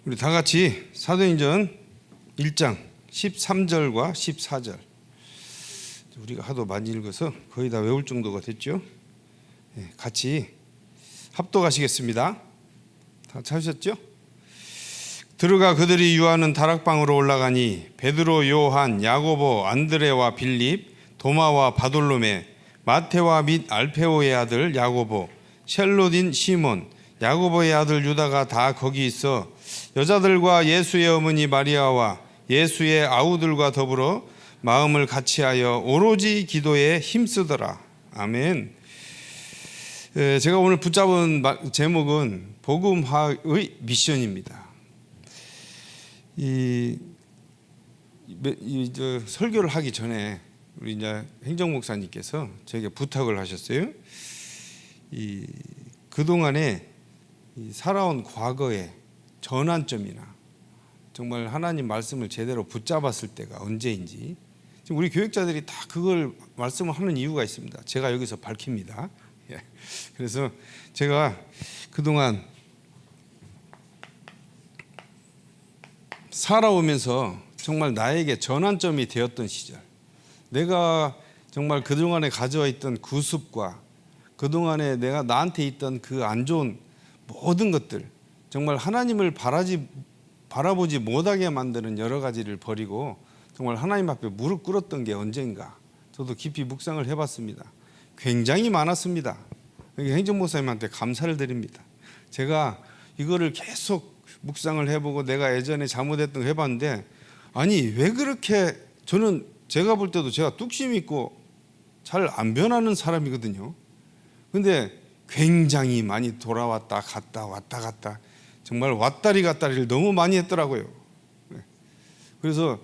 우리 다 같이 사도행전 1장 13절과 14절 우리가 하도 많이 읽어서 거의 다 외울 정도가 됐죠. 같이 합독하시겠습니다. 다 찾으셨죠? 들어가 그들이 유하는 다락방으로 올라가니 베드로, 요한, 야고보, 안드레와 빌립, 도마와 바돌로메, 마테와 및 알페오의 아들 야고보, 셀롯인 시몬, 야고보의 아들 유다가 다 거기 있어 여자들과 예수의 어머니 마리아와 예수의 아우들과 더불어 마음을 같이하여 오로지 기도에 힘쓰더라. 아멘. 제가 오늘 붙잡은 제목은 복음화의 미션입니다. 설교를 하기 전에 우리 이제 행정목사님께서 저에게 부탁을 하셨어요. 그동안에 살아온 과거의 전환점이나 정말 하나님 말씀을 제대로 붙잡았을 때가 언제인지 지금 우리 교육자들이 다 그걸 말씀을 하는 이유가 있습니다. 제가 여기서 밝힙니다. 그래서 제가 그동안 살아오면서 정말 나에게 전환점이 되었던 시절, 내가 정말 그동안에 가져와 있던 구습과 그동안에 내가 나한테 있던 그 안 좋은 모든 것들, 정말 하나님을 바라보지 못하게 만드는 여러 가지를 버리고 정말 하나님 앞에 무릎 꿇었던 게 언젠가 저도 깊이 묵상을 해봤습니다. 굉장히 많았습니다. 여기 행정목사님한테 감사를 드립니다. 제가 이거를 계속 묵상을 해보고 내가 예전에 잘못했던 거 해봤는데, 아니 왜 그렇게, 저는 제가 볼 때도 제가 뚝심 있고 잘 안 변하는 사람이거든요. 근데 굉장히 많이 돌아왔다 갔다 왔다 갔다, 정말 왔다리 갔다리를 너무 많이 했더라고요. 그래서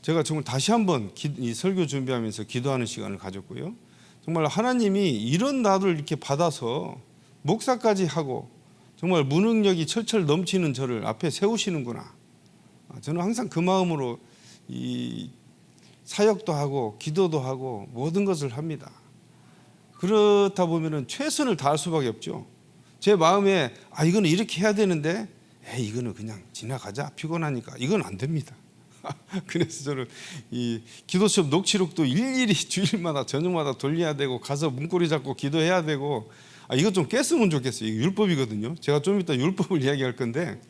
제가 정말 다시 한번 이 설교 준비하면서 기도하는 시간을 가졌고요. 정말 하나님이 이런 나를 이렇게 받아서 목사까지 하고 정말 무능력이 철철 넘치는 저를 앞에 세우시는구나. 저는 항상 그 마음으로 이 사역도 하고 기도도 하고 모든 것을 합니다. 그렇다 보면은 최선을 다할 수밖에 없죠. 제 마음에 이거는 이렇게 해야 되는데 이거는 그냥 지나가자, 피곤하니까, 이건 안 됩니다. 그래서 저는 이 기도 수업 녹취록도 일일이 주일마다 저녁마다 돌려야 되고 가서 문고리 잡고 기도해야 되고, 이거 좀 깼으면 좋겠어요. 이게 율법이거든요. 제가 좀 이따 율법을 이야기할 건데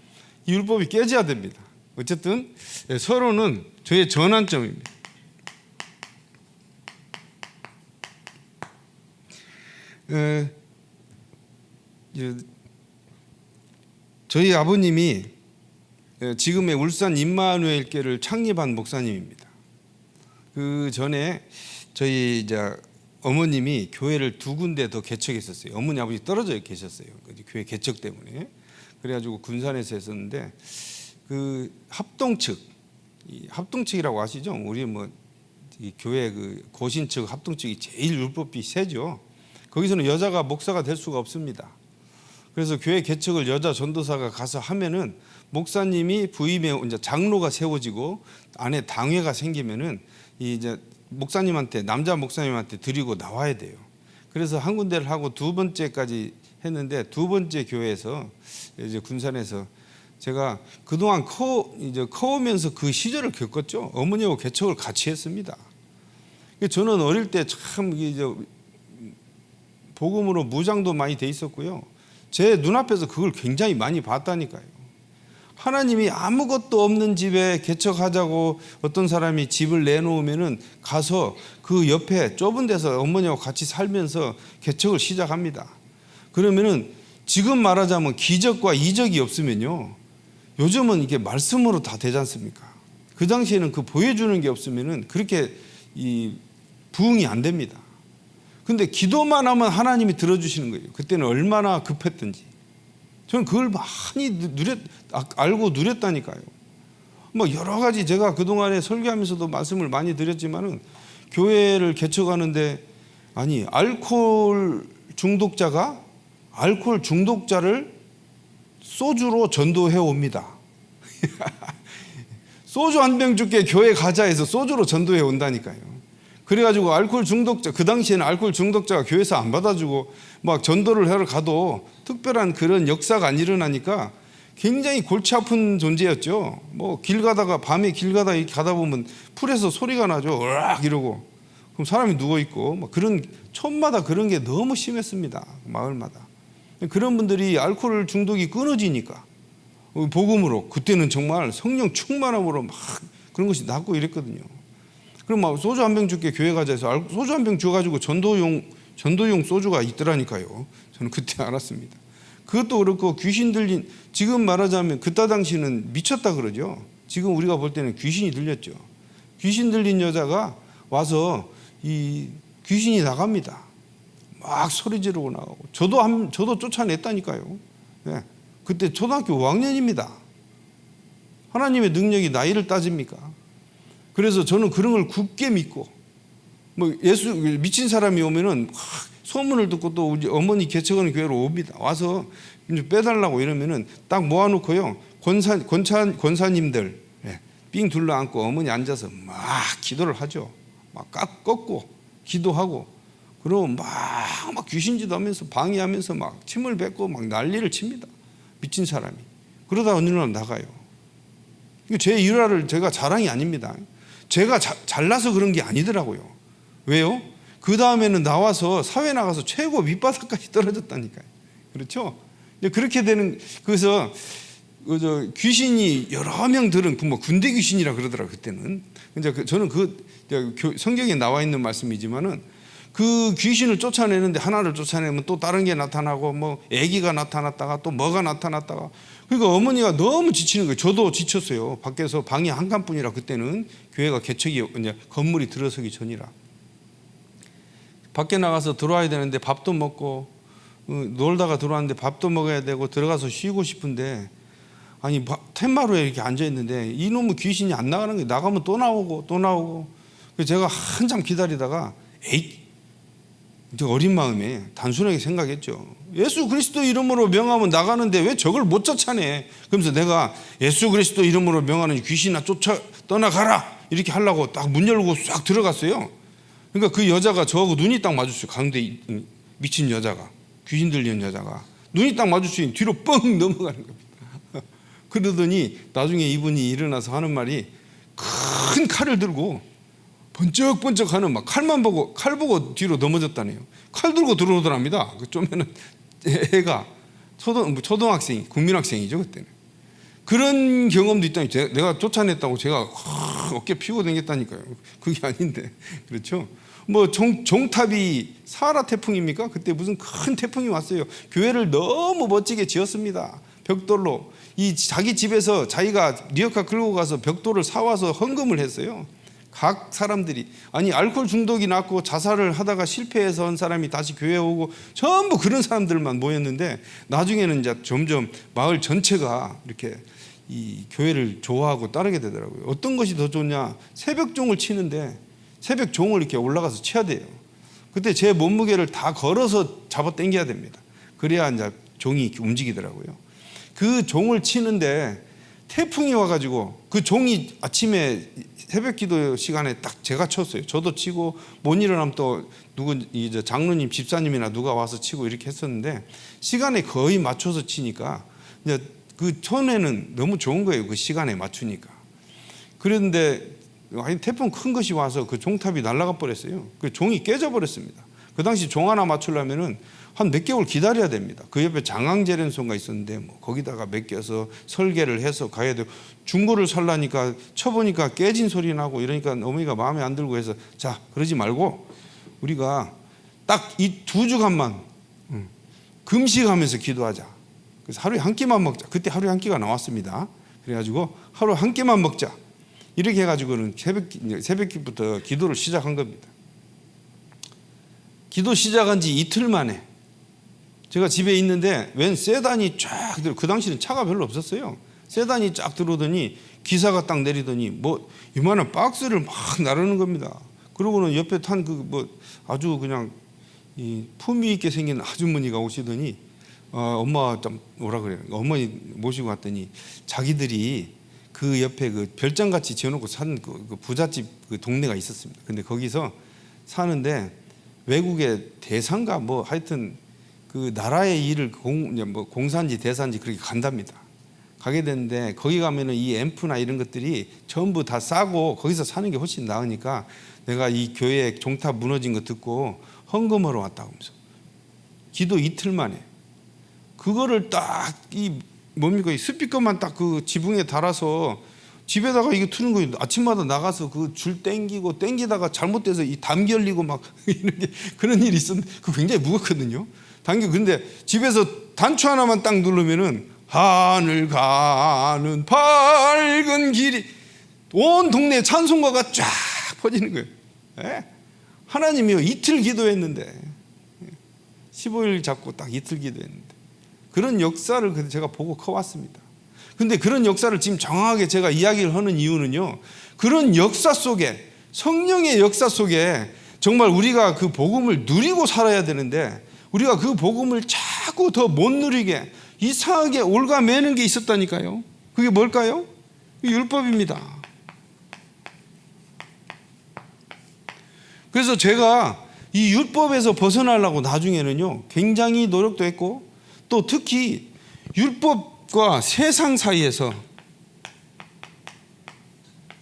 이 율법이 깨져야 됩니다. 어쨌든 서로는 저의 전환점입니다. 저희 아버님이 지금의 울산 임마누엘교회를 창립한 목사님입니다. 그 전에 저희 이제 어머님이 교회를 2군데 더 개척했었어요. 어머니 아버지 떨어져 계셨어요. 교회 개척 때문에. 그래가지고 군산에서 했었는데 그 합동측, 합동측이라고 아시죠? 우리 이 교회 그 고신측 합동측이 제일 율법이 세죠. 거기서는 여자가 목사가 될 수가 없습니다. 그래서 교회 개척을 여자 전도사가 가서 하면은 목사님이 부임에 이제 장로가 세워지고 안에 당회가 생기면은 이제 목사님한테, 남자 목사님한테 드리고 나와야 돼요. 그래서 한 군데를 하고 2번째까지 했는데 2번째 교회에서 이제 군산에서 제가 그동안 커오면서 그 시절을 겪었죠. 어머니하고 개척을 같이 했습니다. 저는 어릴 때 참 복음으로 무장도 많이 돼 있었고요. 제 눈앞에서 그걸 굉장히 많이 봤다니까요. 하나님이 아무것도 없는 집에 개척하자고 어떤 사람이 집을 내놓으면은 가서 그 옆에 좁은 데서 어머니하고 같이 살면서 개척을 시작합니다. 그러면은 지금 말하자면 기적과 이적이 없으면요, 요즘은 이게 말씀으로 다 되지 않습니까? 그 당시에는 그 보여주는 게 없으면은 그렇게 부응이 안 됩니다. 근데 기도만 하면 하나님이 들어주시는 거예요. 그때는 얼마나 급했던지. 저는 그걸 많이 알고 누렸다니까요. 여러 가지 제가 그동안에 설교하면서도 말씀을 많이 드렸지만은 교회를 개척하는데 알코올 중독자가 알코올 중독자를 소주로 전도해 옵니다. 소주 한 병 줄게 교회 가자 해서 소주로 전도해 온다니까요. 그래가지고 알코올 중독자, 그 당시에는 알코올 중독자가 교회에서 안 받아주고 막 전도를 하러 가도 특별한 그런 역사가 안 일어나니까 굉장히 골치 아픈 존재였죠. 뭐 길 가다가 밤에 길 가다 이렇게 가다 보면 풀에서 소리가 나죠. 으악 이러고 그럼 사람이 누워 있고 뭐 그런 촌마다 그런 게 너무 심했습니다. 마을마다. 그런 분들이 알코올 중독이 끊어지니까 복음으로 그때는 정말 성령 충만함으로 막 그런 것이 낫고 이랬거든요. 그럼 막 소주 한 병 줄게 교회 가자 해서 소주 한 병 줘가지고 전도용 소주가 있더라니까요. 저는 그때 알았습니다. 그것도 그렇고 귀신 들린 지금 말하자면 그때 당시는 미쳤다 그러죠. 지금 우리가 볼 때는 귀신이 들렸죠. 귀신 들린 여자가 와서 이 귀신이 나갑니다. 막 소리 지르고 나가고 저도 쫓아냈다니까요. 네. 그때 초등학교 5학년입니다. 하나님의 능력이 나이를 따집니까? 그래서 저는 그런 걸 굳게 믿고 뭐 예수 미친 사람이 오면은 소문을 듣고 또 우리 어머니 개척하는 교회로 옵니다. 와서 이제 빼달라고 이러면은 딱 모아놓고요. 권사님들 삥 둘러앉고 어머니 앉아서 막 기도를 하죠. 막 꺾고 기도하고 그러고 막 귀신짓 하면서 방해하면서 막 침을 뱉고 막 난리를 칩니다. 미친 사람이. 그러다 어느 날 나가요. 이거 제 일화를 제가 자랑이 아닙니다. 제가 잘나서 그런 게 아니더라고요. 왜요? 그 다음에는 나와서 사회 나가서 최고 밑바닥까지 떨어졌다니까요. 그렇죠? 그렇게 되는 그래서 귀신이 여러 명 들은 뭐 군대 귀신이라 그러더라고요. 그때는. 근데 저는 성경에 나와 있는 말씀이지만은 그 귀신을 쫓아내는데 하나를 쫓아내면 또 다른 게 나타나고 뭐 아기가 나타났다가 또 뭐가 나타났다가 그러니까 어머니가 너무 지치는 거예요. 저도 지쳤어요. 밖에서 방이 한 칸뿐이라 그때는 교회가 개척이 이제 건물이 들어서기 전이라 밖에 나가서 들어와야 되는데 밥도 먹고 놀다가 들어왔는데 밥도 먹어야 되고 들어가서 쉬고 싶은데 아니 텐마루에 이렇게 앉아 있는데 이놈의 귀신이 안 나가는 거예요. 나가면 또 나오고 또 나오고 그래서 제가 한참 기다리다가 에잇 어린 마음에 단순하게 생각했죠. 예수 그리스도 이름으로 명하면 나가는데 왜 저걸 못 쫓아내? 그러면서 내가 예수 그리스도 이름으로 명하는 귀신아 떠나가라 이렇게 하려고 딱 문 열고 싹 들어갔어요. 그러니까 그 여자가 저하고 눈이 딱 마주쳤어요. 가운데 미친 여자가 귀신 들린 여자가 눈이 딱 마주치니 뒤로 뻥 넘어가는 겁니다. 그러더니 나중에 이분이 일어나서 하는 말이 큰 칼을 들고 번쩍번쩍하는 막 칼 보고 뒤로 넘어졌다네요. 칼 들고 들어오더랍니다. 그쯤에는 애가 초등학생, 국민학생이죠 그때는. 그런 경험도 있다니 내가 쫓아냈다고 제가 어깨 피고 다녔다니까요. 그게 아닌데 그렇죠. 뭐 종탑이 사하라 태풍입니까? 그때 무슨 큰 태풍이 왔어요. 교회를 너무 멋지게 지었습니다. 벽돌로 자기 집에서 자기가 리어카 끌고 가서 벽돌을 사와서 헌금을 했어요. 각 사람들이 아니 알코올 중독이 났고 자살을 하다가 실패해서 한 사람이 다시 교회에 오고 전부 그런 사람들만 모였는데 나중에는 이제 점점 마을 전체가 이렇게 이 교회를 좋아하고 따르게 되더라고요. 어떤 것이 더 좋냐? 새벽종을 치는데 새벽종을 이렇게 올라가서 쳐야 돼요. 그때 제 몸무게를 다 걸어서 잡아 당겨야 됩니다. 그래야 이제 종이 움직이더라고요. 그 종을 치는데 태풍이 와가지고 그 종이 아침에 새벽 기도 시간에 딱 제가 쳤어요. 저도 치고 못 일어나면 또 이제 장로님, 집사님이나 누가 와서 치고 이렇게 했었는데 시간에 거의 맞춰서 치니까 이제 그 촌에는 너무 좋은 거예요. 그 시간에 맞추니까. 그런데 태풍 큰 것이 와서 그 종탑이 날아가 버렸어요. 그 종이 깨져 버렸습니다. 그 당시 종 하나 맞추려면은 한 몇 개월 기다려야 됩니다. 그 옆에 장항제련소가 있었는데 뭐 거기다가 맡겨서 설계를 해서 가야 되고 중고를 살라니까 쳐보니까 깨진 소리 나고 이러니까 어머니가 마음에 안 들고 해서 자 그러지 말고 우리가 딱 이 2주간만 금식하면서 기도하자. 그래서 하루에 한 끼만 먹자. 그때 하루에 한 끼가 나왔습니다. 그래가지고 하루에 한 끼만 먹자. 이렇게 해가지고는 새벽기부터 기도를 시작한 겁니다. 기도 시작한 지 이틀 만에 제가 집에 있는데 웬 세단이 쫙 그 당시는 차가 별로 없었어요. 세단이 쫙 들어오더니 기사가 딱 내리더니 뭐 이만한 박스를 막 나르는 겁니다. 그러고는 옆에 탄 그 뭐 아주 그냥 이 품위 있게 생긴 아주머니가 오시더니 엄마 좀 오라 그래요. 어머니 모시고 왔더니 자기들이 그 옆에 그 별장같이 지어놓고 산 그 부잣집 그 동네가 있었습니다. 근데 거기서 사는데 외국의 대상가 뭐 하여튼 그 나라의 일을 공산지 대산지 그렇게 간답니다. 가게 됐는데 거기 가면은 이 앰프나 이런 것들이 전부 다 싸고 거기서 사는 게 훨씬 나으니까 내가 이 교회 종탑 무너진 거 듣고 헌금하러 왔다고 하면서 기도 이틀 만에 그거를 딱 이 뭡니까 이 스피커만 딱 그 지붕에 달아서 집에다가 이거 트는 거예요. 아침마다 나가서 그 줄 땡기고 땡기다가 잘못돼서 이 담 결리고 막 이런 게 그런 일이 있었는데 그 굉장히 무겁거든요. 근데 집에서 단추 하나만 딱 누르면은 하늘 가는 밝은 길이 온 동네에 찬송가가 쫙 퍼지는 거예요. 예? 하나님이요 이틀 기도했는데 15일 잡고 딱 이틀 기도했는데 그런 역사를 제가 보고 커왔습니다. 근데 그런 역사를 지금 정확하게 제가 이야기를 하는 이유는요, 그런 역사 속에 성령의 역사 속에 정말 우리가 그 복음을 누리고 살아야 되는데 우리가 그 복음을 자꾸 더 못 누리게 이상하게 올가매는 게 있었다니까요. 그게 뭘까요? 율법입니다. 그래서 제가 이 율법에서 벗어나려고 나중에는요 굉장히 노력도 했고 또 특히 율법과 세상 사이에서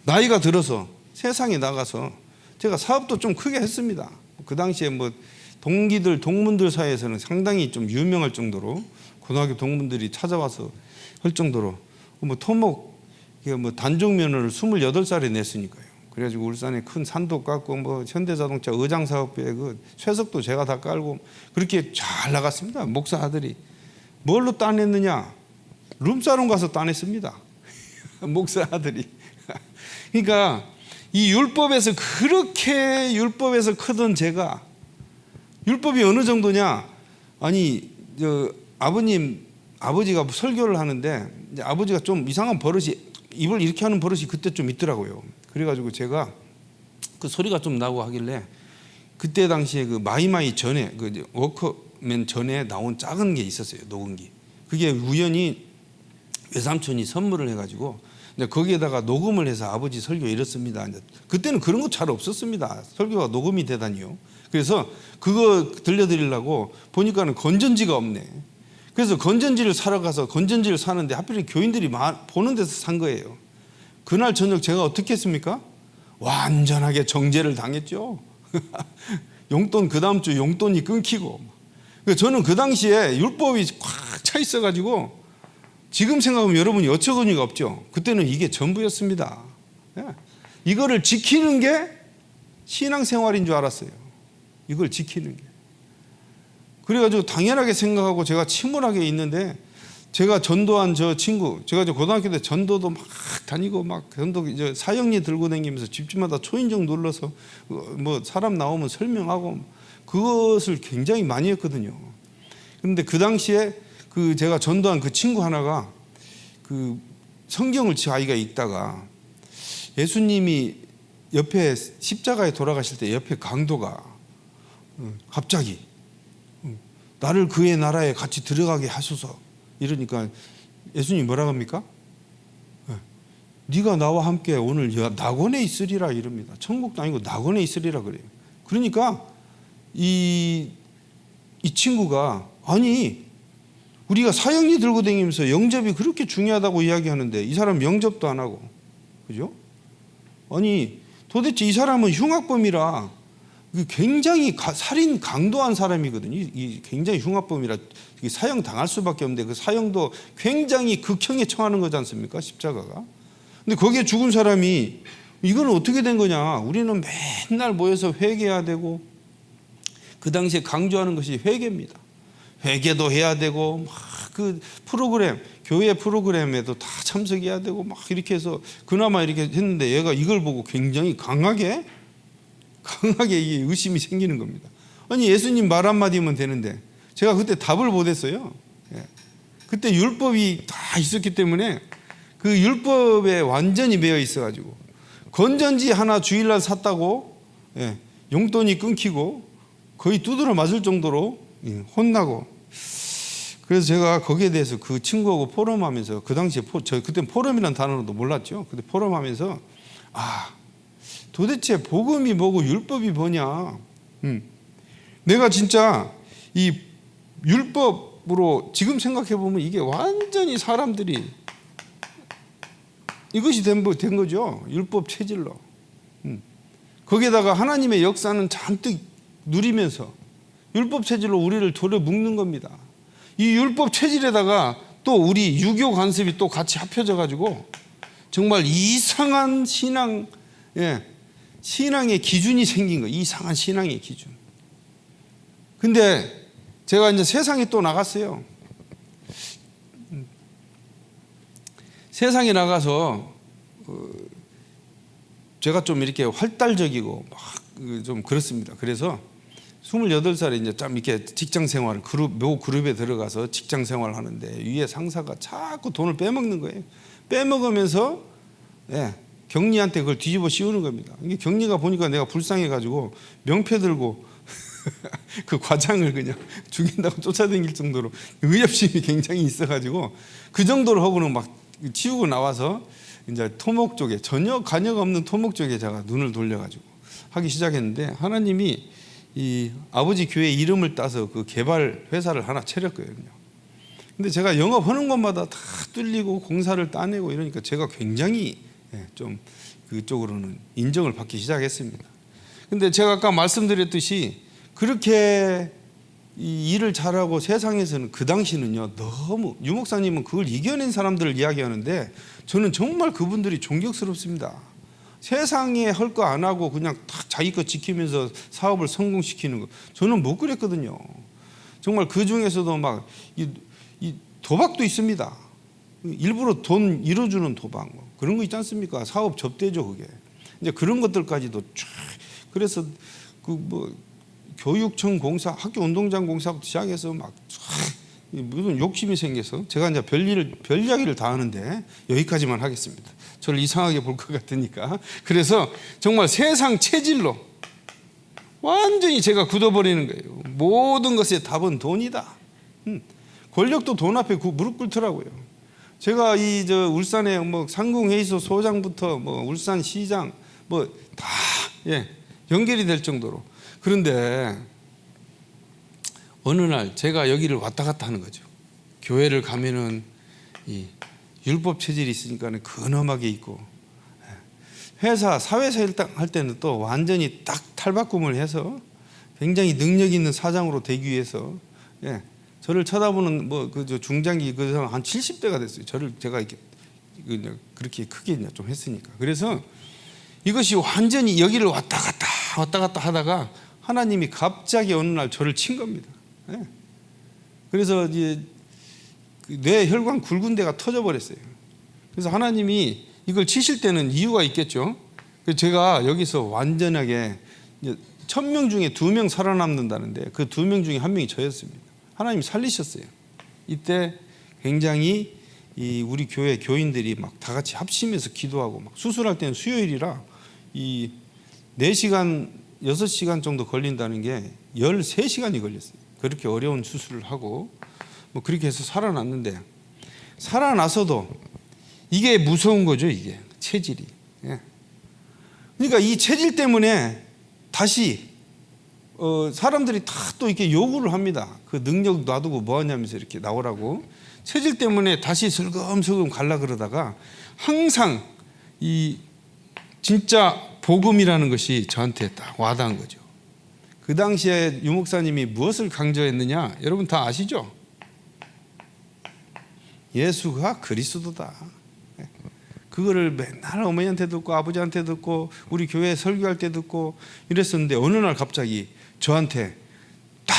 나이가 들어서 세상에 나가서 제가 사업도 좀 크게 했습니다. 그 당시에 뭐 동문들 사이에서는 상당히 좀 유명할 정도로 고등학교 동문들이 찾아와서 할 정도로 뭐 토목 단종 면허를 28살에 냈으니까요. 그래가지고 울산에 큰 산도 깎고 뭐 현대자동차 의장 사업부에 그 쇠석도 제가 다 깔고 그렇게 잘 나갔습니다. 목사 아들이 뭘로 따냈느냐? 룸사롱 가서 따냈습니다. 목사 아들이. 그러니까 이 율법에서 그렇게 율법에서 크던 제가 율법이 어느 정도냐? 아니 아버지가 설교를 하는데 이제 아버지가 좀 이상한 버릇이 입을 이렇게 하는 버릇이 그때 좀 있더라고요. 그래가지고 제가 그 소리가 좀 나고 하길래 그때 당시에 그 마이마이 전에 그 워커맨 전에 나온 작은 게 있었어요. 녹음기. 그게 우연히 외삼촌이 선물을 해가지고 거기에다가 녹음을 해서 아버지 설교 이렇습니다. 그때는 그런 거 잘 없었습니다. 설교가 녹음이 되다니요. 그래서 그거 들려드리려고 보니까는 건전지가 없네. 그래서 건전지를 사러 가서 건전지를 사는데 하필 교인들이 보는 데서 산 거예요. 그날 저녁 제가 어떻게 했습니까? 완전하게 정죄를 당했죠. 용돈 그 다음 주 용돈이 끊기고. 저는 그 당시에 율법이 꽉 차 있어가지고 지금 생각하면 여러분이 어처구니가 없죠. 그때는 이게 전부였습니다. 이거를 지키는 게 신앙생활인 줄 알았어요. 이걸 지키는 게. 그래가지고 당연하게 생각하고 제가 침울하게 있는데 제가 전도한 저 친구, 제가 고등학교 때 전도도 막 다니고 막 전도 사형리 들고 다니면서 집집마다 초인종 눌러서 뭐 사람 나오면 설명하고 그것을 굉장히 많이 했거든요. 그런데 그 당시에 그 제가 전도한 그 친구 하나가 그 성경을 지 아이가 읽다가 예수님이 옆에 십자가에 돌아가실 때 옆에 강도가 갑자기 나를 그의 나라에 같이 들어가게 하소서 이러니까 예수님이 뭐라고 합니까? 네가 나와 함께 오늘 낙원에 있으리라 이럽니다. 천국도 아니고 낙원에 있으리라 그래요. 그러니까 이 친구가 아니 우리가 사형리 들고 다니면서 영접이 그렇게 중요하다고 이야기하는데 이 사람 영접도 안 하고 그죠? 아니 도대체 이 사람은 흉악범이라 굉장히 살인 강도한 사람이거든요. 이 굉장히 흉악범이라 사형 당할 수밖에 없는데 그 사형도 굉장히 극형에 처하는 거지 않습니까? 십자가가. 근데 거기에 죽은 사람이 이건 어떻게 된 거냐? 우리는 맨날 모여서 회개해야 되고 그 당시에 강조하는 것이 회개입니다. 회개도 해야 되고 막 그 프로그램 교회 프로그램에도 다 참석해야 되고 막 이렇게 해서 그나마 이렇게 했는데 얘가 이걸 보고 굉장히 강하게 이 의심이 생기는 겁니다. 아니 예수님 말 한마디면 되는데 제가 그때 답을 못했어요. 그때 율법이 다 있었기 때문에 그 율법에 완전히 매여 있어가지고 건전지 하나 주일날 샀다고 용돈이 끊기고 거의 두드러 맞을 정도로 혼나고. 그래서 제가 거기에 대해서 그 친구하고 포럼하면서 그 당시에 그때 포럼이라는 단어도 몰랐죠. 그때 포럼하면서 도대체 복음이 뭐고 율법이 뭐냐. 내가 진짜 이 율법으로 지금 생각해 보면 이게 완전히 사람들이 이것이 된 거죠. 율법 체질로. 거기에다가 하나님의 역사는 잔뜩 누리면서 율법 체질로 우리를 돌려 묶는 겁니다. 이 율법 체질에다가 또 우리 유교 관습이 또 같이 합쳐져 가지고 정말 이상한 신앙의 기준이 생긴 거예요. 이상한 신앙의 기준. 근데 제가 이제 세상에 또 나갔어요. 세상에 나가서 제가 좀 이렇게 활달적이고 막 좀 그렇습니다. 그래서 28살에 이제 좀 이렇게 직장 생활, 모 그룹에 들어가서 직장 생활을 하는데 위에 상사가 자꾸 돈을 빼먹는 거예요. 빼먹으면서 경리한테 그걸 뒤집어 씌우는 겁니다. 이게 경리가 보니까 내가 불쌍해가지고 명패 들고 그 과장을 그냥 죽인다고 쫓아다닐 정도로 의협심이 굉장히 있어가지고 그 정도로 하고는 막 치우고 나와서 이제 토목 쪽에 전혀 관여가 없는 토목 쪽에 제가 눈을 돌려가지고 하기 시작했는데 하나님이 이 아버지 교회 이름을 따서 그 개발 회사를 하나 차렸거든요. 근데 제가 영업하는 곳마다 다 뚫리고 공사를 따내고 이러니까 제가 굉장히 좀 그쪽으로는 인정을 받기 시작했습니다. 근데 제가 아까 말씀드렸듯이 그렇게 이 일을 잘하고 세상에서는 그 당시는요 너무 유 목사님은 그걸 이겨낸 사람들을 이야기하는데 저는 정말 그분들이 존경스럽습니다. 세상에 할 거 안 하고 그냥 딱 자기 거 지키면서 사업을 성공시키는 거 저는 못 그랬거든요. 정말 그 중에서도 막 이 도박도 있습니다. 일부러 돈 잃어주는 도박 그런 거 있지 않습니까? 사업 접대죠 그게. 이제 그런 것들까지도 쫙 그래서 그 뭐 교육청 공사, 학교 운동장 공사부터 시작해서 막 무슨 욕심이 생겨서 제가 이제 별 이야기를 다 하는데 여기까지만 하겠습니다. 저를 이상하게 볼 것 같으니까. 그래서 정말 세상 체질로 완전히 제가 굳어버리는 거예요. 모든 것의 답은 돈이다. 권력도 돈 앞에 무릎 꿇더라고요. 제가 울산에 뭐 상공회의소 소장부터 뭐 울산시장 뭐 다 연결이 될 정도로. 그런데 어느 날 제가 여기를 왔다 갔다 하는 거죠. 교회를 가면은 이 율법 체질이 있으니까 근엄하게 있고, 회사 사회사 할 때는 또 완전히 딱 탈바꿈을 해서 굉장히 능력 있는 사장으로 되기 위해서 저를 쳐다보는 뭐 그 중장기 그 사람 한 70대가 됐어요. 제가 이렇게 그렇게 크게 좀 했으니까. 그래서 이것이 완전히 여기를 왔다 갔다 하다가 하나님이 갑자기 어느 날 저를 친 겁니다. 그래서 이제 뇌 혈관 굵은 데가 터져버렸어요. 그래서 하나님이 이걸 치실 때는 이유가 있겠죠. 제가 여기서 완전하게 1000명 중에 2명 살아남는다는데 그 2명 중에 1명이 저였습니다. 하나님이 살리셨어요. 이때 굉장히 우리 교회 교인들이 막 다 같이 합심해서 기도하고 막 수술할 때는 수요일이라 이 4시간 6시간 정도 걸린다는 게 13시간이 걸렸어요. 그렇게 어려운 수술을 하고 뭐 그렇게 해서 살아났는데, 살아나서도 이게 무서운 거죠. 이게 체질이. 그러니까 이 체질 때문에 다시 사람들이 다 또 이렇게 요구를 합니다. 그 능력 놔두고 뭐 하냐면서 이렇게 나오라고. 체질 때문에 다시 슬금슬금 갈라 그러다가 항상 이 진짜 복음이라는 것이 저한테 딱 와닿은 거죠. 그 당시에 유 목사님이 무엇을 강조했느냐 여러분 다 아시죠? 예수가 그리스도다. 그거를 맨날 어머니한테 듣고 아버지한테 듣고 우리 교회 설교할 때 듣고 이랬었는데 어느 날 갑자기 저한테 딱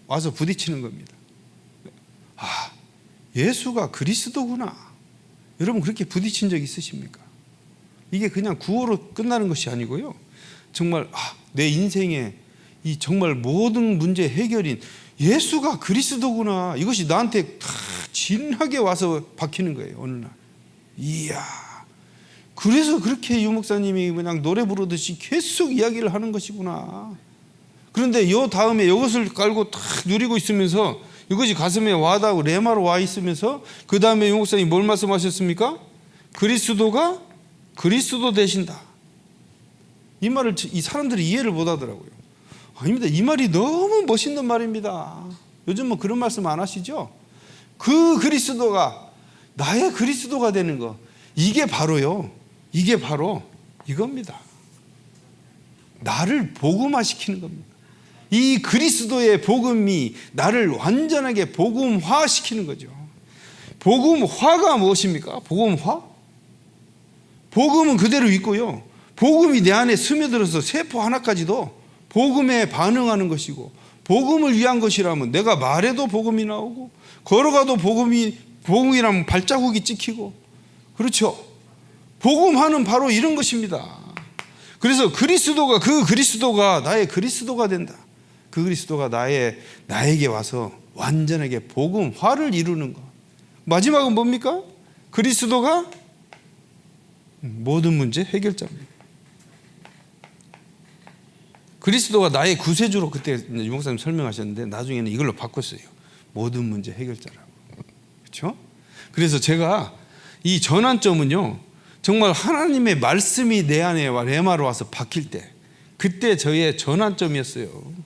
와서 부딪히는 겁니다. 아, 예수가 그리스도구나. 여러분 그렇게 부딪힌 적 있으십니까? 이게 그냥 구호로 끝나는 것이 아니고요. 정말 내 인생의 이 정말 모든 문제 해결인 예수가 그리스도구나. 이것이 나한테 다 진하게 와서 박히는 거예요. 어느 날. 이야. 그래서 그렇게 유 목사님이 그냥 노래 부르듯이 계속 이야기를 하는 것이구나. 그런데 요 다음에 이것을 깔고 딱 누리고 있으면서 이것이 가슴에 와닿고 레마로 와 있으면서 그 다음에 유 목사님이 뭘 말씀하셨습니까? 그리스도가 그리스도 되신다. 이 말을 이 사람들이 이해를 못 하더라고요. 아닙니다. 이 말이 너무 멋있는 말입니다. 요즘 뭐 그런 말씀 안 하시죠? 그 그리스도가 나의 그리스도가 되는 거, 이게 바로요. 이게 바로 이겁니다. 나를 복음화시키는 겁니다. 이 그리스도의 복음이 나를 완전하게 복음화시키는 거죠. 복음화가 무엇입니까? 복음화? 복음은 그대로 있고요. 복음이 내 안에 스며들어서 세포 하나까지도 복음에 반응하는 것이고, 복음을 위한 것이라면 내가 말해도 복음이 나오고, 걸어가도 복음이라면 발자국이 찍히고, 그렇죠? 복음화는 바로 이런 것입니다. 그래서 그 그리스도가 나의 그리스도가 된다. 그 그리스도가 나에게 와서 완전하게 복음화를 이루는 것. 마지막은 뭡니까? 그리스도가 모든 문제 해결자입니다. 그리스도가 나의 구세주로 그때 유 목사님 설명하셨는데 나중에는 이걸로 바꿨어요. 모든 문제 해결자라고. 그렇죠? 그래서 제가 이 전환점은요, 정말 하나님의 말씀이 내 안에 레마로 와서 박힐 때, 그때 저의 전환점이었어요.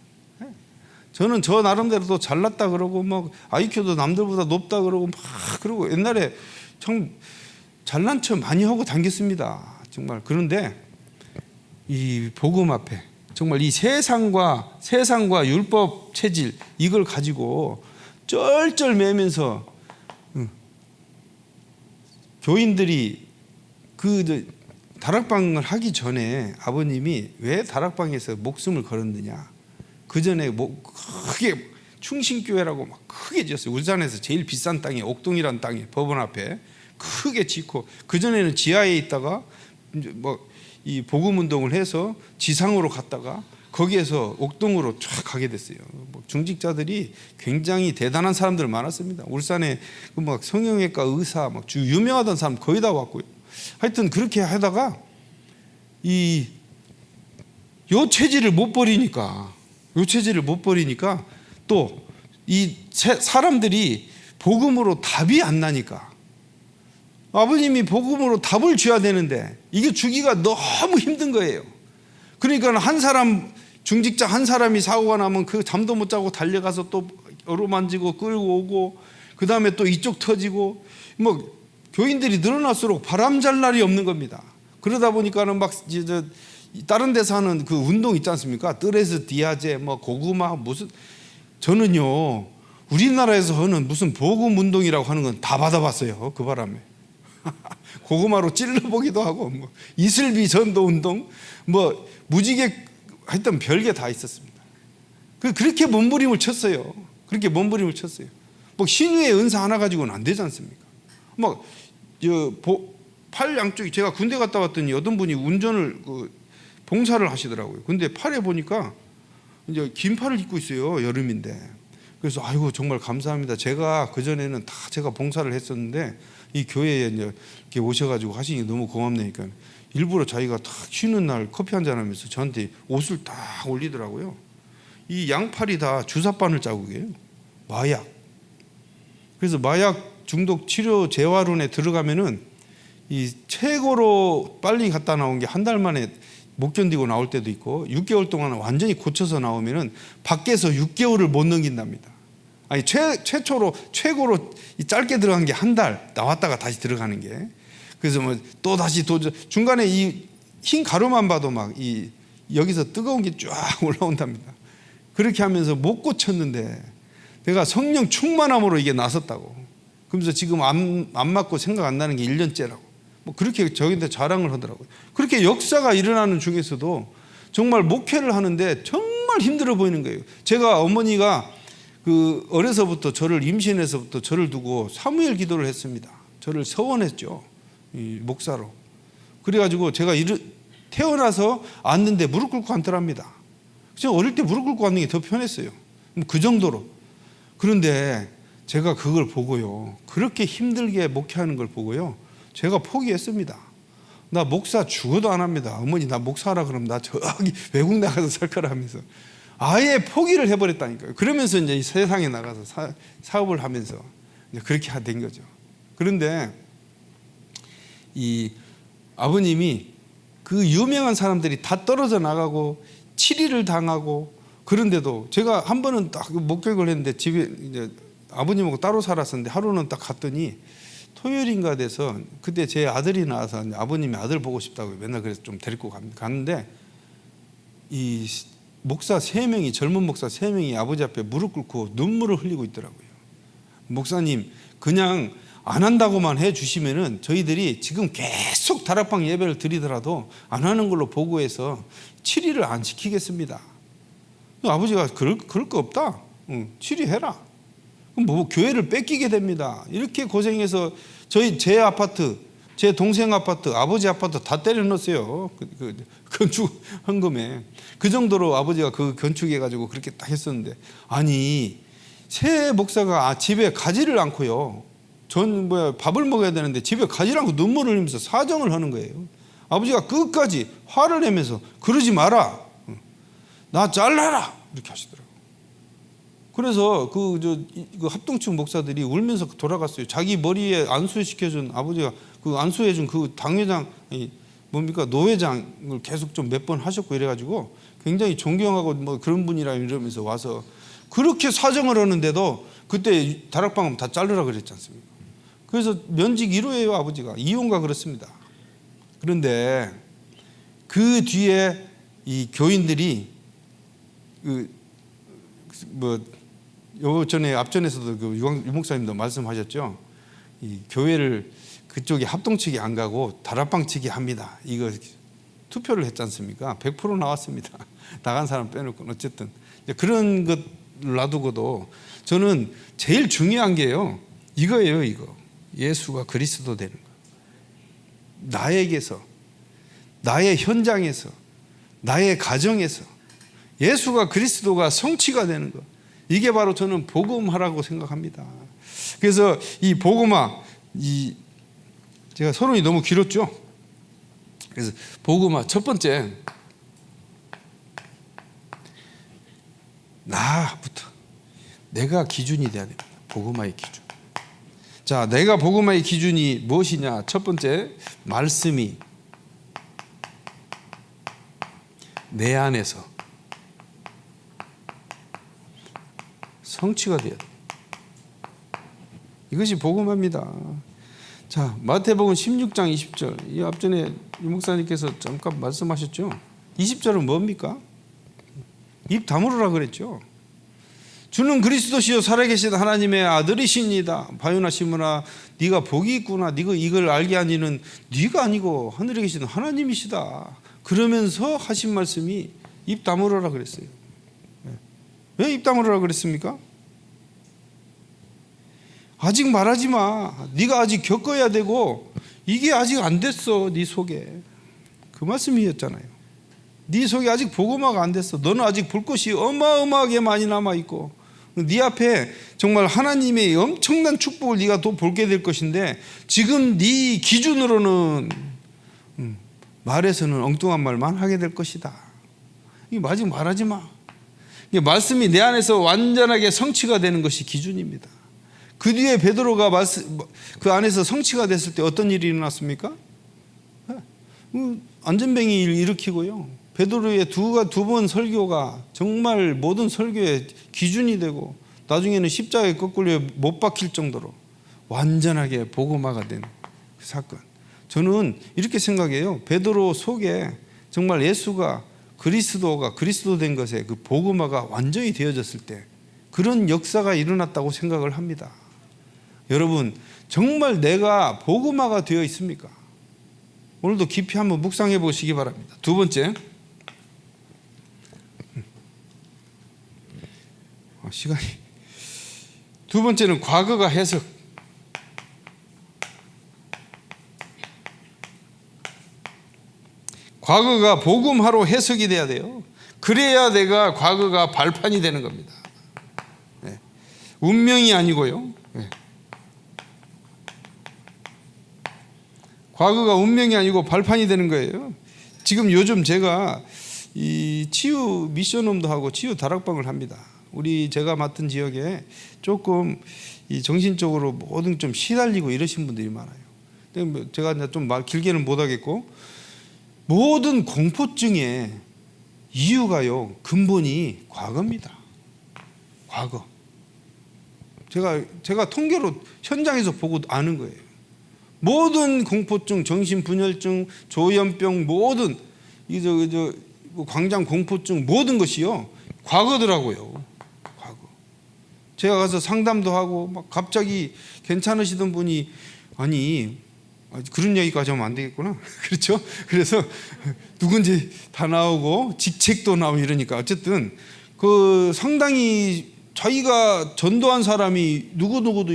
저는 저 나름대로도 잘났다 그러고 막 IQ도 남들보다 높다 그러고 막 그러고 옛날에 참 잘난 척 많이 하고 다녔습니다. 정말. 그런데 이 복음 앞에 정말 이 세상과 율법 체질 이걸 가지고 쩔쩔매면서 교인들이 그 다락방을 하기 전에 아버님이 왜 다락방에서 목숨을 걸었느냐, 그 전에 뭐 크게 충신교회라고 막 크게 지었어요. 울산에서 제일 비싼 땅이 옥동이라는 땅이 법원 앞에 크게 짓고, 그 전에는 지하에 있다가 뭐 이 복음 운동을 해서 지상으로 갔다가 거기에서 옥동으로 쫙 가게 됐어요. 뭐 중직자들이 굉장히 대단한 사람들 많았습니다. 울산에 그 막 성형외과 의사 막 유명하던 사람 거의 다 왔고요. 하여튼 그렇게 하다가 요 체질을 못 버리니까 또 이 사람들이 복음으로 답이 안 나니까, 아버님이 복음으로 답을 줘야 되는데 이게 주기가 너무 힘든 거예요. 그러니까 한 사람, 중직자 한 사람이 사고가 나면 그 잠도 못 자고 달려가서 또 어루만지고 끌고 오고, 그 다음에 또 이쪽 터지고, 뭐 교인들이 늘어날수록 바람잘 날이 없는 겁니다. 그러다 보니까는 막 다른 데서 하는 그 운동 있지 않습니까? 뜨레스 디아제 뭐 고구마 무슨, 저는요 우리나라에서 하는 무슨 복음 운동이라고 하는 건 다 받아봤어요. 그 바람에 고구마로 찔러보기도 하고, 뭐 이슬비 전도 운동, 뭐 무지개, 하여튼 별게 다 있었습니다. 그렇게 몸부림을 쳤어요. 뭐 신유의 은사 하나 가지고는 안 되지 않습니까? 막 팔 양쪽이, 제가 군대 갔다 왔더니 어떤 분이 운전을 봉사를 하시더라고요. 근데 팔에 보니까 이제 긴팔을 입고 있어요. 여름인데. 그래서 아이고 정말 감사합니다. 제가 그전에는 다 제가 봉사를 했었는데 이 교회에 이제 이렇게 오셔가지고 하시니 너무 고맙네니까 일부러 자기가 딱 쉬는 날 커피 한잔 하면서 저한테 옷을 딱 올리더라고요. 이 양팔이 다 주사바늘 자국이에요. 마약. 그래서 마약 중독 치료 재활원에 들어가면은 이 최고로 빨리 갔다 나온 게 한 달 만에 못 견디고 나올 때도 있고, 6개월 동안 완전히 고쳐서 나오면은 밖에서 6개월을 못 넘긴답니다. 아니 최고로 짧게 들어간 게 한 달 나왔다가 다시 들어가는 게. 그래서 뭐 또 다시 중간에 이 흰 가루만 봐도 막 여기서 뜨거운 게 쫙 올라온답니다. 그렇게 하면서 못 고쳤는데 내가 성령 충만함으로 이게 나섰다고. 그러면서 지금 안 맞고 생각 안 나는 게 1년째라고. 뭐 그렇게 저기한테 자랑을 하더라고요. 그렇게 역사가 일어나는 중에서도 정말 목회를 하는데 정말 힘들어 보이는 거예요. 제가 어머니가 그 어려서부터 저를 임신해서부터 저를 두고 사무엘 기도를 했습니다. 저를 서원했죠. 이 목사로. 그래가지고 제가 태어나서 앉는데 무릎 꿇고 앉더랍니다. 제가 어릴 때 무릎 꿇고 앉는 게 더 편했어요. 그 정도로. 그런데 제가 그걸 보고요, 그렇게 힘들게 목회하는 걸 보고요, 제가 포기했습니다. 나 목사 죽어도 안 합니다. 어머니 나 목사하라 그러면 나 저기 외국 나가서 살 거라 하면서 아예 포기를 해버렸다니까요. 그러면서 이제 이 세상에 나가서 사업을 하면서 이제 그렇게 된 거죠. 그런데 이 아버님이 그 유명한 사람들이 다 떨어져 나가고 치리를 당하고, 그런데도 제가 한 번은 딱 목격을 했는데 집에 이제 아버님하고 따로 살았었는데 하루는 딱 갔더니 토요일인가 돼서 그때 제 아들이 나와서 아버님이 아들 보고 싶다고 맨날 그래서 좀 데리고 갔는데 이 목사 3명이 젊은 목사 3명이 아버지 앞에 무릎 꿇고 눈물을 흘리고 있더라고요. 목사님 그냥 안 한다고만 해주시면은 저희들이 지금 계속 다락방 예배를 드리더라도 안 하는 걸로 보고해서 7일을 안 지키겠습니다. 아버지가 그럴 거 없다. 7일 해라. 그럼 뭐 교회를 뺏기게 됩니다. 이렇게 고생해서 제 아파트, 제 동생 아파트, 아버지 아파트 다 때려넣었어요. 그 건축 헌금에. 그 정도로 아버지가 그 건축해가지고 그렇게 딱 했었는데, 아니 새 목사가 집에 가지를 않고요. 밥을 먹어야 되는데 집에 가지를 않고 눈물을 흘리면서 사정을 하는 거예요. 아버지가 끝까지 화를 내면서 그러지 마라. 나 잘라라. 이렇게 하시더라고요. 그래서 그 합동층 목사들이 울면서 돌아갔어요. 자기 머리에 안수시켜준 아버지가 그 안수해준 그 당회장, 뭡니까? 노회장을 계속 좀 몇 번 하셨고 이래가지고 굉장히 존경하고 뭐 그런 분이라 이러면서 와서 그렇게 사정을 하는데도 그때 다락방은 다 자르라 그랬지 않습니까? 그래서 면직 1호예요, 아버지가. 이혼가 그렇습니다. 그런데 그 뒤에 이 교인들이 전에 앞전에서도 그 유 목사님도 말씀하셨죠. 이 교회를 그쪽에 합동 측이 안 가고 다락방 측이 합니다. 이거 투표를 했지 않습니까? 100% 나왔습니다. 나간 사람 빼놓고. 어쨌든 그런 것 놔두고도 저는 제일 중요한 게요, 이거예요. 이거 예수가 그리스도 되는 거. 나에게서, 나의 현장에서, 나의 가정에서 예수가 그리스도가 성취가 되는 것, 이게 바로 저는 복음화라고 생각합니다. 그래서 이 복음화, 제가 서론이 너무 길었죠. 그래서 복음화 첫 번째, 나부터 내가 기준이 돼야 됩니다. 복음화의 기준. 자, 내가 복음화의 기준이 무엇이냐? 첫 번째, 말씀이 내 안에서 성취가 돼야 돼. 이것이 복음화입니다. 자, 마태복음 16장 20절. 이 앞전에 유 목사님께서 잠깐 말씀하셨죠. 20절은 뭡니까? 입 다물으라 그랬죠. 주는 그리스도시요 살아계신 하나님의 아들이십니다. 바요나 시므나 네가 복이 있구나. 네가 이걸 알게 하니는 네가 아니고 하늘에 계신 하나님이시다. 그러면서 하신 말씀이 입 다물으라 그랬어요. 왜 입 다물으라 그랬습니까? 아직 말하지 마. 네가 아직 겪어야 되고 이게 아직 안 됐어. 네 속에. 그 말씀이었잖아요. 네 속에 아직 복음화가 안 됐어. 너는 아직 볼 것이 어마어마하게 많이 남아있고 네 앞에 정말 하나님의 엄청난 축복을 네가 또 보게 될 것인데 지금 네 기준으로는 말에서는 엉뚱한 말만 하게 될 것이다. 이게 아직 말하지 마. 이게 말씀이 내 안에서 완전하게 성취가 되는 것이 기준입니다. 그 뒤에 베드로가 그 안에서 성취가 됐을 때 어떤 일이 일어났습니까? 안전뱅이를 일으키고요. 베드로의 두 번 설교가 정말 모든 설교의 기준이 되고 나중에는 십자가에 거꾸로 못 박힐 정도로 완전하게 복음화가 된 그 사건. 저는 이렇게 생각해요. 베드로 속에 정말 예수가 그리스도가 그리스도 된 것에 그 복음화가 완전히 되어졌을 때 그런 역사가 일어났다고 생각을 합니다. 여러분, 정말 내가 복음화가 되어 있습니까? 오늘도 깊이 한번 묵상해 보시기 바랍니다. 두 번째, 시간이 두 번째는 과거가 해석. 과거가 복음화로 해석이 돼야 돼요. 그래야 내가 과거가 발판이 되는 겁니다. 네. 운명이 아니고요. 네. 과거가 운명이 아니고 발판이 되는 거예요. 지금 요즘 제가 이 치유 미션홈도 하고 치유 다락방을 합니다. 제가 맡은 지역에 조금 이 정신적으로 모든 좀 시달리고 이러신 분들이 많아요. 근데 제가 좀 말 길게는 못 하겠고 모든 공포증의 이유가요, 근본이 과거입니다. 과거. 제가 통계로 현장에서 보고 아는 거예요. 모든 공포증, 정신분열증, 조현병, 모든 뭐 광장 공포증 모든 것이요 과거더라고요. 과거. 제가 가서 상담도 하고 막 갑자기 괜찮으시던 분이 아니 그런 얘기까지 하면 안 되겠구나. 그렇죠? 그래서 누군지 다 나오고 직책도 나오고 이러니까 어쨌든 그 상당히 자기가 전도한 사람이 누구도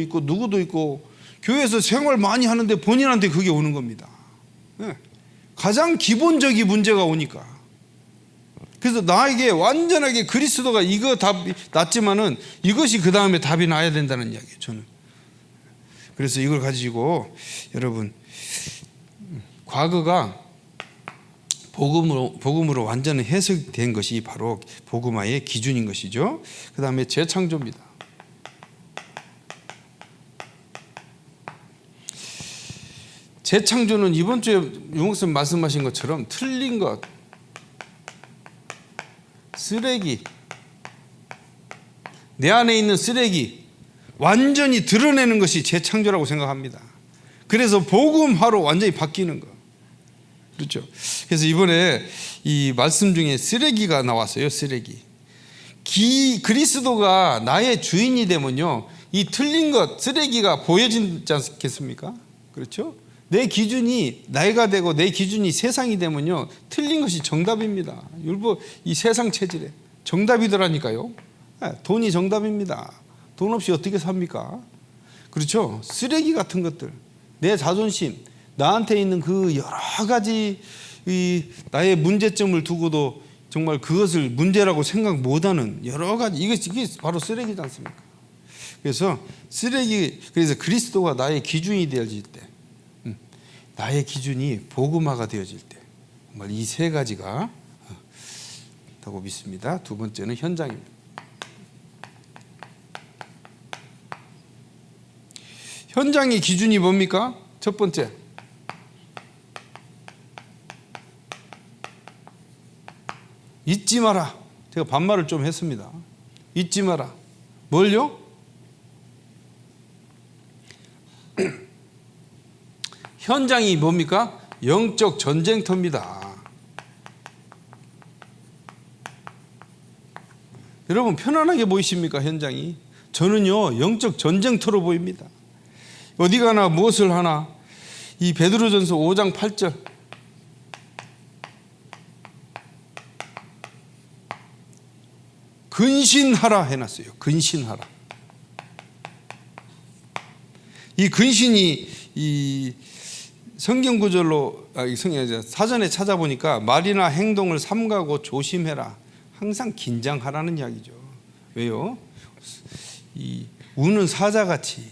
있고 교회에서 생활 많이 하는데 본인한테 그게 오는 겁니다. 가장 기본적인 문제가 오니까. 그래서 나에게 완전하게 그리스도가 이거 답이 났지만은 이것이 그 다음에 답이 나야 된다는 이야기예요. 저는. 그래서 이걸 가지고 여러분 과거가 복음으로 완전히 해석된 것이 바로 복음화의 기준인 것이죠. 그 다음에 재창조입니다. 재창조는 이번 주에 유목사님 말씀하신 것처럼 틀린 것, 쓰레기, 내 안에 있는 쓰레기 완전히 드러내는 것이 재창조라고 생각합니다. 그래서 복음화로 완전히 바뀌는 것. 그렇죠. 그래서 이번에 이 말씀 중에 쓰레기가 나왔어요. 쓰레기. 그리스도가 나의 주인이 되면요, 이 틀린 것, 쓰레기가 보여지지 않겠습니까? 그렇죠. 내 기준이 나이가 되고 내 기준이 세상이 되면요, 틀린 것이 정답입니다. 율법 이 세상 체질에 정답이더라니까요. 돈이 정답입니다. 돈 없이 어떻게 삽니까? 그렇죠. 쓰레기 같은 것들, 내 자존심, 나한테 있는 그 여러 가지 나의 문제점을 두고도 정말 그것을 문제라고 생각 못하는 여러 가지, 이게 바로 쓰레기지 않습니까? 그래서 그래서 그리스도가 나의 기준이 되어질 때, 나의 기준이 복음화가 되어질 때, 정말 이 세 가지가 다고 믿습니다. 두 번째는 현장입니다. 현장의 기준이 뭡니까? 첫 번째, 잊지 마라. 제가 반말을 좀 했습니다. 잊지 마라. 뭘요? 현장이 뭡니까? 영적 전쟁터입니다. 여러분 편안하게 보이십니까? 현장이? 저는요 영적 전쟁터로 보입니다. 어디 가나 무엇을 하나 이 베드로전서 5장 8절 근신하라 해놨어요. 근신하라. 이 근신이 이 성경 구절로 사전에 찾아보니까 말이나 행동을 삼가고 조심해라. 항상 긴장하라는 이야기죠. 왜요? 이 우는 사자같이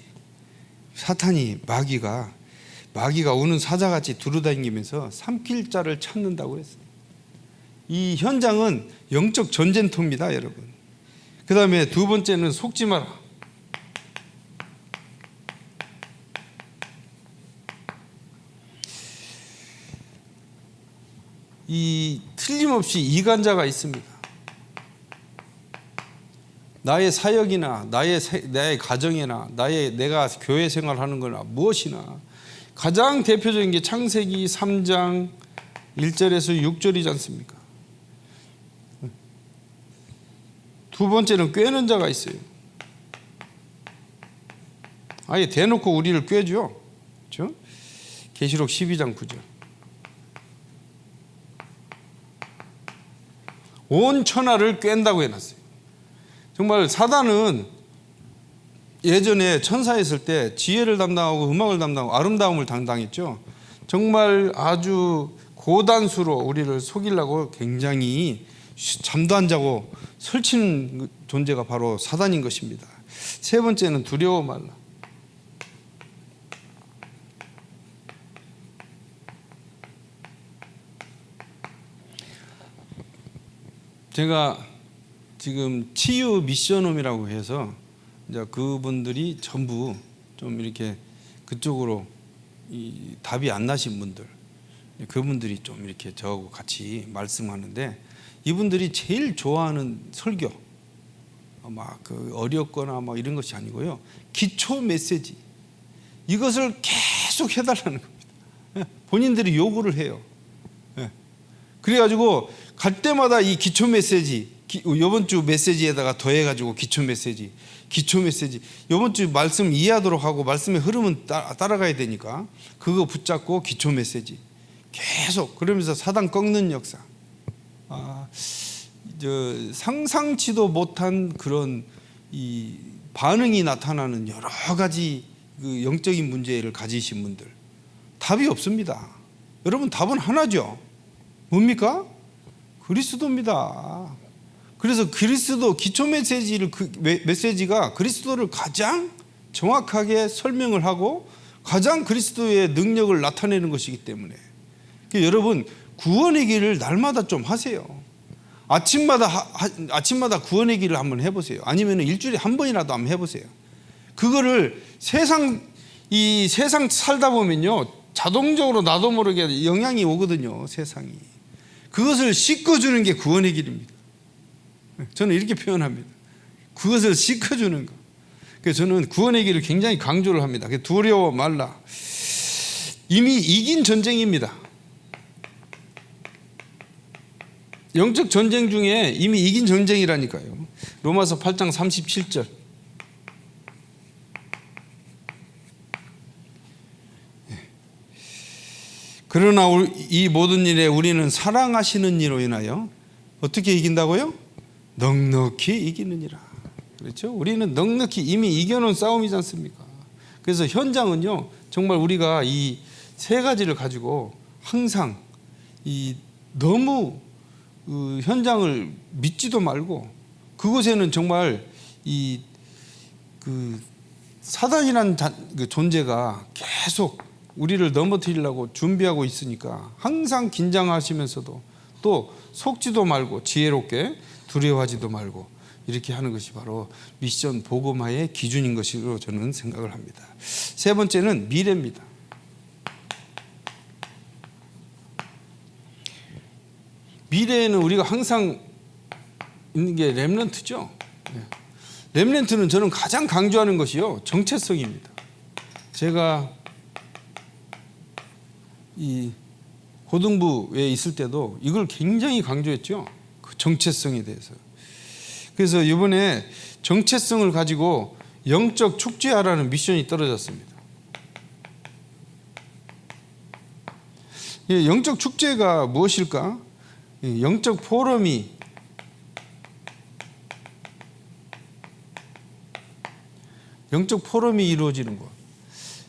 사탄이 마귀가 우는 사자같이 두루다니면서 삼킬 자를 찾는다고 그랬어요. 이 현장은 영적 전쟁터입니다, 여러분. 그 다음에 두 번째는 속지 마라. 이 틀림없이 이간자가 있습니다. 나의 사역이나 나의 가정이나 내가 교회 생활하는 거나 무엇이나 가장 대표적인 게 창세기 3장 1절에서 6절이지 않습니까? 두 번째는 꾀는 자가 있어요. 아예 대놓고 우리를 꾀죠. 그렇죠? 계시록 12장 9절. 온 천하를 꿰다고 해놨어요. 정말 사단은 예전에 천사였을 때 지혜를 담당하고 음악을 담당하고 아름다움을 담당했죠. 정말 아주 고단수로 우리를 속이려고 굉장히 잠도 안 자고 설치는 존재가 바로 사단인 것입니다. 세 번째는 두려워 말라. 제가 지금 치유 미션홈이라고 해서 이제 그분들이 전부 좀 이렇게 그쪽으로 이 답이 안 나신 분들, 그분들이 좀 이렇게 저하고 같이 말씀하는데, 이분들이 제일 좋아하는 설교, 막 그 어렵거나 막 이런 것이 아니고요, 기초 메시지, 이것을 계속 계속 해달라는 겁니다. 본인들이 요구를 해요. 그래가지고 갈 때마다 이 기초 메시지, 이번 주 메시지에다가 더해가지고 기초 메시지, 이번 주 말씀 이해하도록 하고 말씀의 흐름은 따라가야 되니까 그거 붙잡고 기초 메시지 계속 그러면서 사단 꺾는 역사. 상상치도 못한 그런 이 반응이 나타나는 여러 가지 그 영적인 문제를 가지신 분들 답이 없습니다. 여러분 답은 하나죠. 뭡니까? 그리스도입니다. 그래서 그리스도 기초 메시지를 메시지가 그리스도를 가장 정확하게 설명을 하고 가장 그리스도의 능력을 나타내는 것이기 때문에 여러분 구원의 길을 날마다 좀 하세요. 아침마다 구원의 길을 한번 해보세요. 아니면 일주일에 한 번이라도 한번 해보세요. 그거를 세상 살다 보면요 자동적으로 나도 모르게 영향이 오거든요. 세상이 그것을 씻어주는 게 구원의 길입니다. 저는 이렇게 표현합니다. 그것을 씻어주는 거. 그래서 저는 구원의 길을 굉장히 강조를 합니다. 두려워 말라. 이미 이긴 전쟁입니다. 영적 전쟁 중에 이미 이긴 전쟁이라니까요. 로마서 8장 37절. 그러나 이 모든 일에 우리는 사랑하시는 이로 인하여 어떻게 이긴다고요? 넉넉히 이기느니라. 그렇죠? 우리는 넉넉히 이미 이겨놓은 싸움이지 않습니까? 그래서 현장은요 정말 우리가 이 세 가지를 가지고 항상 너무 현장을 믿지도 말고 그곳에는 정말 사단이라는 존재가 계속 우리를 넘어뜨리려고 준비하고 있으니까 항상 긴장하시면서도 또 속지도 말고 지혜롭게 두려워하지도 말고 이렇게 하는 것이 바로 미션 복음화의 기준인 것으로 저는 생각을 합니다. 세 번째는 미래입니다. 미래에는 우리가 항상 있는 게 렘넌트죠. 렘넌트는 저는 가장 강조하는 것이요 정체성입니다. 제가 이 고등부에 있을 때도 이걸 굉장히 강조했죠. 그 정체성에 대해서. 그래서 이번에 정체성을 가지고 영적 축제하라는 미션이 떨어졌습니다. 영적 축제가 무엇일까? 영적 포럼이 이루어지는 것.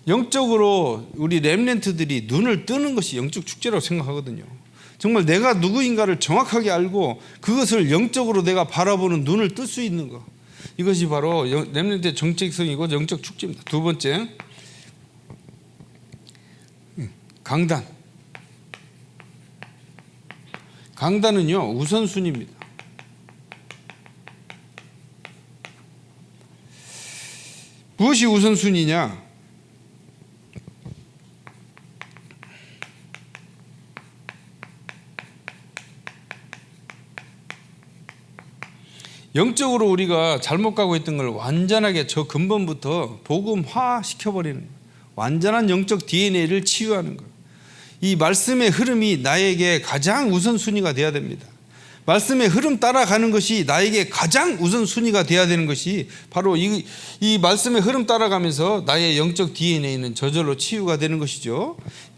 영적으로 우리 렘넌트들이 눈을 뜨는 것이 영적 축제라고 생각하거든요. 정말 내가 누구인가를 정확하게 알고 그것을 영적으로 내가 바라보는 눈을 뜰 수 있는 것. 이것이 바로 렘넌트의 정체성이고 영적 축제입니다. 두 번째, 강단. 강단은요 우선순위입니다. 무엇이 우선순위냐? 영적으로 우리가 잘못 가고 있던 걸 완전하게 저 근본부터 복음화 시켜버리는 거예요. 완전한 영적 DNA를 치유하는 거예요. 이 말씀의 흐름이 나에게 가장 우선순위가 돼야 됩니다. 말씀의 흐름 따라가는 것이 나에게 가장 우선순위가 돼야 되는 것이 바로 이 말씀의 흐름 따라가면서 나의 영적 DNA는 저절로 치유가 되는 것이죠.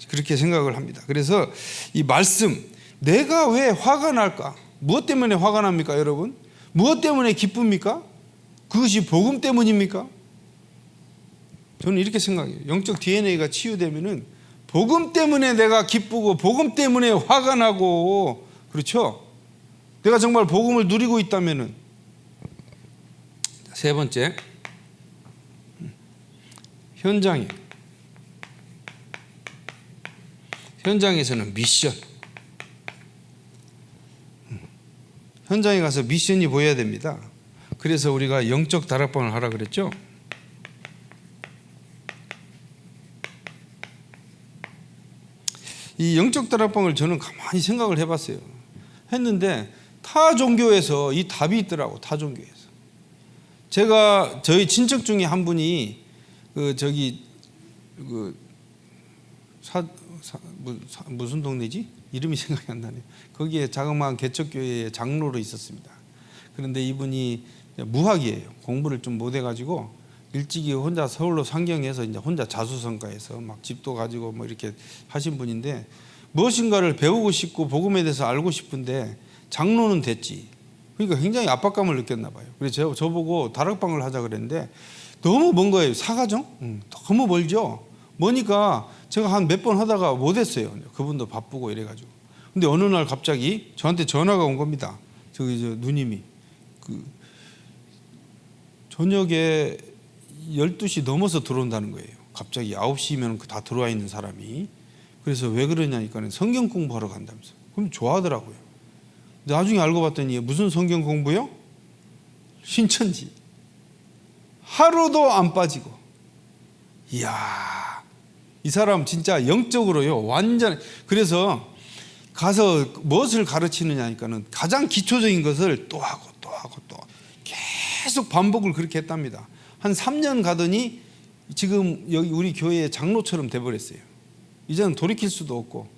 그렇게 생각을 합니다. 그래서 이 말씀, 내가 왜 화가 날까? 무엇 때문에 화가 납니까, 여러분? 무엇 때문에 기쁩니까? 그것이 복음 때문입니까? 저는 이렇게 생각해요. 영적 DNA가 치유되면은 복음 때문에 내가 기쁘고 복음 때문에 화가 나고 그렇죠? 내가 정말 복음을 누리고 있다면은. 세 번째, 현장에서는 미션. 현장에 가서 미션이 보여야 됩니다. 그래서 우리가 영적 다락방을 하라 그랬죠. 이 영적 다락방을 저는 가만히 생각을 해봤어요. 했는데 타 종교에서 이 답이 있더라고. 타 종교에서. 저희 친척 중에 한 분이 무슨 동네지? 이름이 생각이 안 나네. 거기에 자그마한 개척교회의 장로로 있었습니다. 그런데 이분이 무학이에요. 공부를 좀 못해가지고 일찍이 혼자 서울로 상경해서 이제 혼자 자수성가해서 막 집도 가지고 뭐 이렇게 하신 분인데, 무엇인가를 배우고 싶고 복음에 대해서 알고 싶은데 장로는 됐지. 그러니까 굉장히 압박감을 느꼈나 봐요. 그래서 저보고 다락방을 하자 그랬는데 너무 먼 거예요. 사가정? 너무 멀죠. 머니까 제가 한 몇 번 하다가 못했어요. 그분도 바쁘고 이래가지고. 근데 어느 날 갑자기 저한테 전화가 온 겁니다. 저기 누님이 저녁에 12시 넘어서 들어온다는 거예요. 갑자기 9시면 다 들어와 있는 사람이. 그래서 왜 그러냐니까 성경 공부하러 간다면서. 그럼 좋아하더라고요. 나중에 알고 봤더니 무슨 성경 공부요? 신천지. 하루도 안 빠지고. 이야, 이 사람 진짜 영적으로요 완전. 그래서 가서 무엇을 가르치느냐 하니까는 가장 기초적인 것을 또 하고 또 하고 또 계속 반복을 그렇게 했답니다. 한 3년 가더니 지금 여기 우리 교회의 장로처럼 돼버렸어요. 이제는 돌이킬 수도 없고.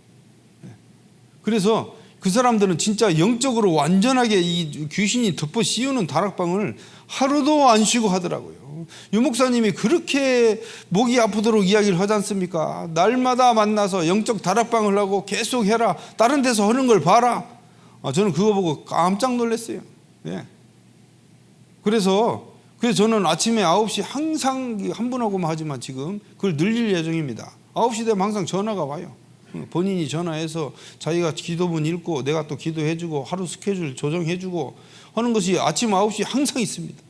그래서 그 사람들은 진짜 영적으로 완전하게 이 귀신이 덮어 씌우는 다락방을 하루도 안 쉬고 하더라고요. 유 목사님이 그렇게 목이 아프도록 이야기를 하지 않습니까? 날마다 만나서 영적 다락방을 하고 계속 해라. 다른 데서 하는 걸 봐라. 저는 그거 보고 깜짝 놀랐어요. 예. 그래서 저는 아침에 9시 항상 한 분하고만 하지만 지금 그걸 늘릴 예정입니다. 9시 되면 항상 전화가 와요. 본인이 전화해서 자기가 기도문 읽고 내가 또 기도해주고 하루 스케줄 조정해주고 하는 것이 아침 9시 항상 있습니다.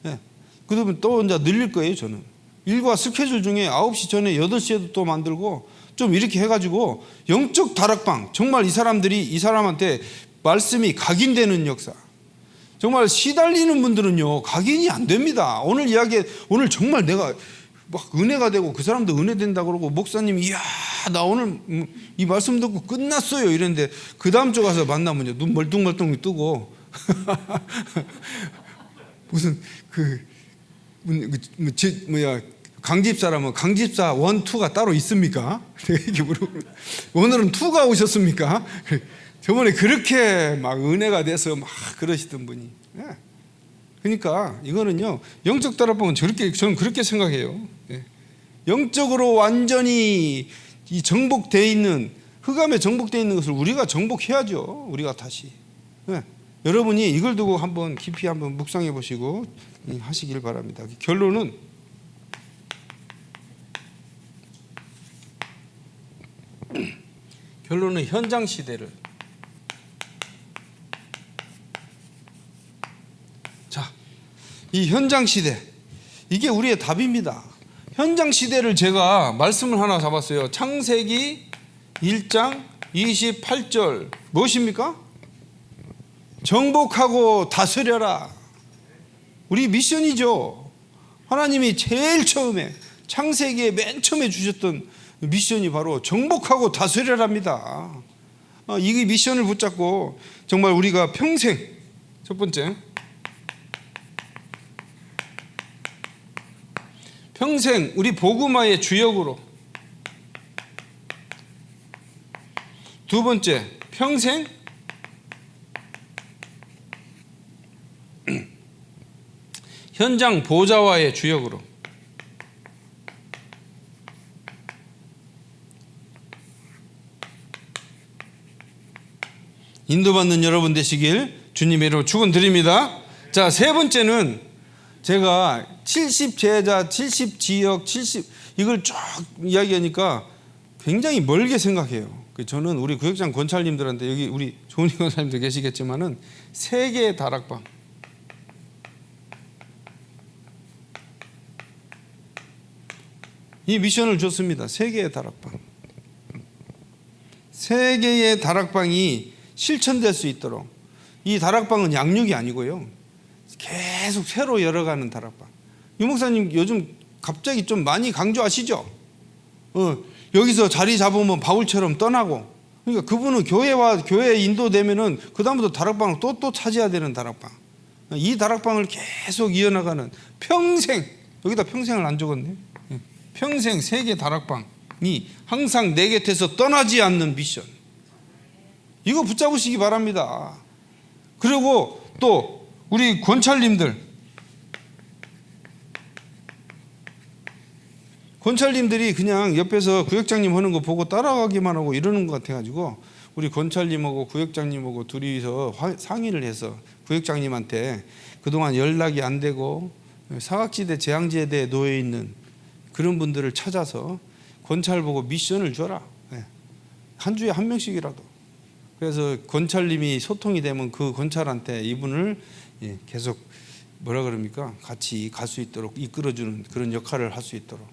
예. 그러면 또 이제 늘릴 거예요. 저는 일과 스케줄 중에 9시 전에 8시에도 또 만들고 좀 이렇게 해가지고 영적 다락방, 정말 이 사람한테 말씀이 각인되는 역사. 정말 시달리는 분들은요 각인이 안 됩니다. 오늘 정말 내가 막 은혜가 되고 그 사람도 은혜 된다 그러고 목사님이 이야 나 오늘 이 말씀 듣고 끝났어요 이랬는데 그 다음 주 가서 만나면요 눈 멀뚱멀뚱 뜨고 무슨 강집사라면 강집사 1, 2가 따로 있습니까? 이렇게 물어보면 오늘은 2가 오셨습니까? 저번에 그렇게 막 은혜가 돼서 막 그러시던 분이. 예. 그러니까 이거는요 영적 다락방은 저는 그렇게 생각해요. 예. 영적으로 완전히 이 정복되어 있는, 흑암에 정복되어 있는 것을 우리가 정복해야죠. 우리가 다시. 예. 여러분이 이걸 두고 한번 깊이 한번 묵상해 보시고 하시길 바랍니다. 결론은 현장 시대를. 자, 이 현장 시대, 이게 우리의 답입니다. 현장 시대를 제가 말씀을 하나 잡았어요. 창세기 1장 28절 무엇입니까? 정복하고 다스려라. 우리 미션이죠. 하나님이 제일 처음에 창세기에 맨 처음에 주셨던 미션이 바로 정복하고 다스려랍니다. 이 미션을 붙잡고 정말 우리가 평생, 첫 번째, 평생 우리 복음화의 주역으로, 두 번째, 평생 현장 보좌와의 주역으로, 인도받는 여러분 되시길 주님의 이름으로 축원드립니다. 자, 세 번째는 제가 70제자, 70지역, 이걸 쭉 이야기하니까 굉장히 멀게 생각해요. 저는 우리 구역장 권찰님들한테, 여기 우리 조은희 권찰님도 계시겠지만은 세계의 다락방, 이 미션을 줬습니다. 세계의 다락방. 세계의 다락방이 실천될 수 있도록, 이 다락방은 양육이 아니고요 계속 새로 열어가는 다락방. 유 목사님 요즘 갑자기 좀 많이 강조하시죠? 여기서 자리 잡으면 바울처럼 떠나고. 그러니까 그분은 교회에 인도되면은 그다음부터 다락방을 또 차지해야 되는 다락방. 이 다락방을 계속 이어나가는 평생, 여기다 평생을 안 적었네. 평생 세계 다락방. 항상 내 곁에서 떠나지 않는 미션. 이거 붙잡으시기 바랍니다. 그리고 또 우리 권찰님들이 그냥 옆에서 구역장님 하는 거 보고 따라가기만 하고 이러는 것 같아가지고 우리 권찰님하고 구역장님하고 둘이서 상의를 해서 구역장님한테 그동안 연락이 안 되고 사각지대 재앙지대에 놓여 있는 그런 분들을 찾아서 권찰 보고 미션을 줘라. 한 주에 한 명씩이라도. 그래서 권찰님이 소통이 되면 그 권찰한테 이분을 계속 뭐라 그럽니까? 같이 갈 수 있도록 이끌어주는 그런 역할을 할 수 있도록.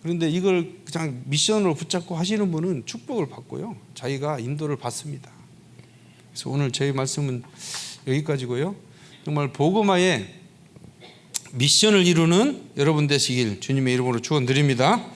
그런데 이걸 그냥 미션으로 붙잡고 하시는 분은 축복을 받고요. 자기가 인도를 받습니다. 그래서 오늘 저희 말씀은 여기까지고요. 정말 복음화의 미션을 이루는 여러분 되시길 주님의 이름으로 축원드립니다.